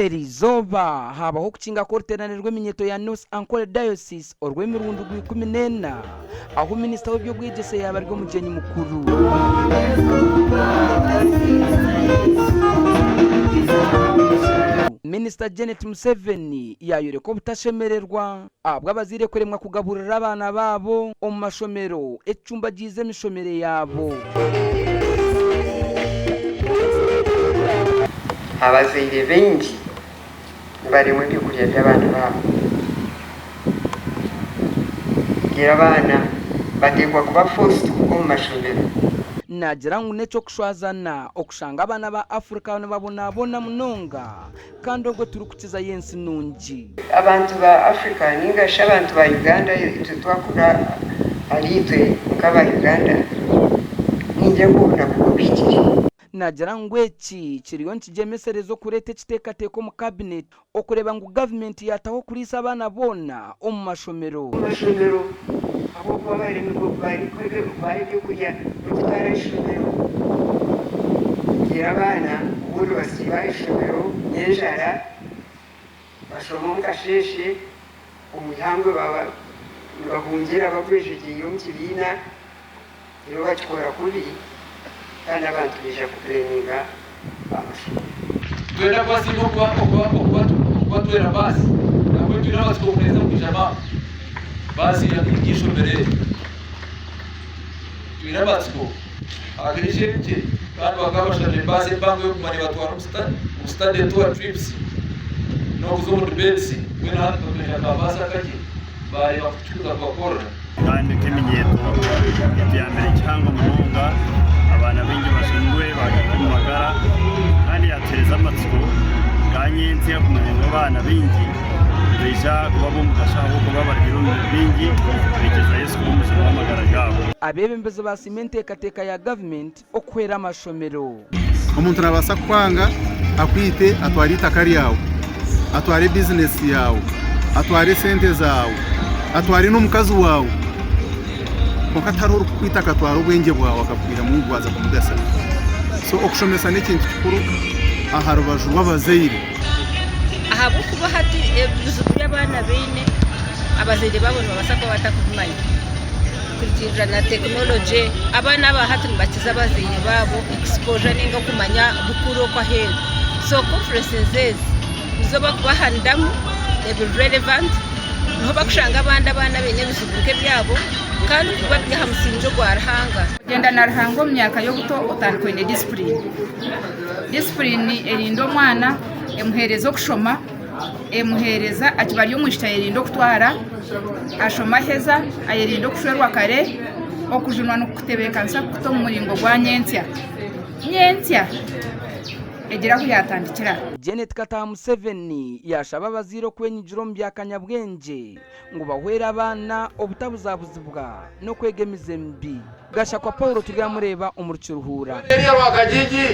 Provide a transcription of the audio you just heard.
erizoba habaho kukinga koruterane rw'eminyeto ya North Ankole Diocese orw'emirundi 14 aho minisita w'ebyobwegese yaba ari umugenyi mukuru. Minister Janet Museveni yayure ko butashemererwa abwo abazire kuremwa kugaburira abana babo omu mashomero ecumba gize mishomere yabo. Abazaire bengi bari mu byokurya by'abana babo, ngira abana bategwa kuba forced mu mashomero. Nagira ngo neco kushwazana okushanga abana ba Afrika babona munonga kandi ubwo turukukiza yensi nungi. Abantu ba Afrika ningasha abantu ba Uganda twakura alitwe nk'aba Uganda ninje kubona kubikiri. Nagira ngo eki kiriyo nkijemeserezo kurete kitekateko mu cabinet okureba ngo government yataho kurisa abana bona omu mashomero. Abo bari mu bari kujya gutwara ishomero, abana ubundi basiba ishomero n'enjara bashoma mu kasheshe umuryango bahungira bakoresheje iyo mu kibiina rero bakikora kubi kandi abantu bija kupeninga amashomero. Twenda basi no kwa twera basi nabwo turaba twokomeza kujama basi ya kwigisha mbere twirabatsiko ageje nje kandi bakabashije basi bango yo kumani batwara mu stade tour trips no kuzomu debates kwena hano tumeja basi akaje bari bakuchuka kwa kora kandi kimenyeto ibyambere cyangwa munonga abana bengi bashingwe bagakoma magara kandi yatereza amatsiko ganyenzi yakumenye abana bengi beja kuba bomukashaho kuba baribiro bingi bigeza Yesu kumushyira w'amagara gabo. Abebembeze ba simente kateka ya government okwera amashomero. Umuntu nabasa kwanga akwite atwara itakari yawe, atware business yawe, atware sente zawe, atware n'umukazi wawe. Kuko atari ukwita katwara ubwenge bwawe akabwira mu gwaza kumudasa. So okushomesa n'ikintu kikuru aharubaju rw'abazaire. Ahabo kuba hati bizukuri abana bene abazaire babona babasako batakumanya kugira na technology abana ba hati bakiza abazaire babo exposure ninga kumanya bukuru kwa hero. So conferences zoba kubahandamu relevant no bakushanga abana bene bizubuke byabo kandi kuba byahamusinjo gwarahanga genda na ruhango myaka yo buto utandukanye discipline erindo mwana emuherezo kushoma emuhereza akibari umwishita yerindo kutwara ashoma heza ayerindo kushwerwa kare okujunwa no kutebekansa kuto muringo gwa nyensya egira kuyatandikira. Janet Kata Museveni yashaba abaziro kwenyijiro mu byakanyabwenge ngo bahwera abana obutabuzabuzibwa no kwegemize mbi. Gasha kwa Paulo tugamureba umurukiruhura. Eri ya wakajiji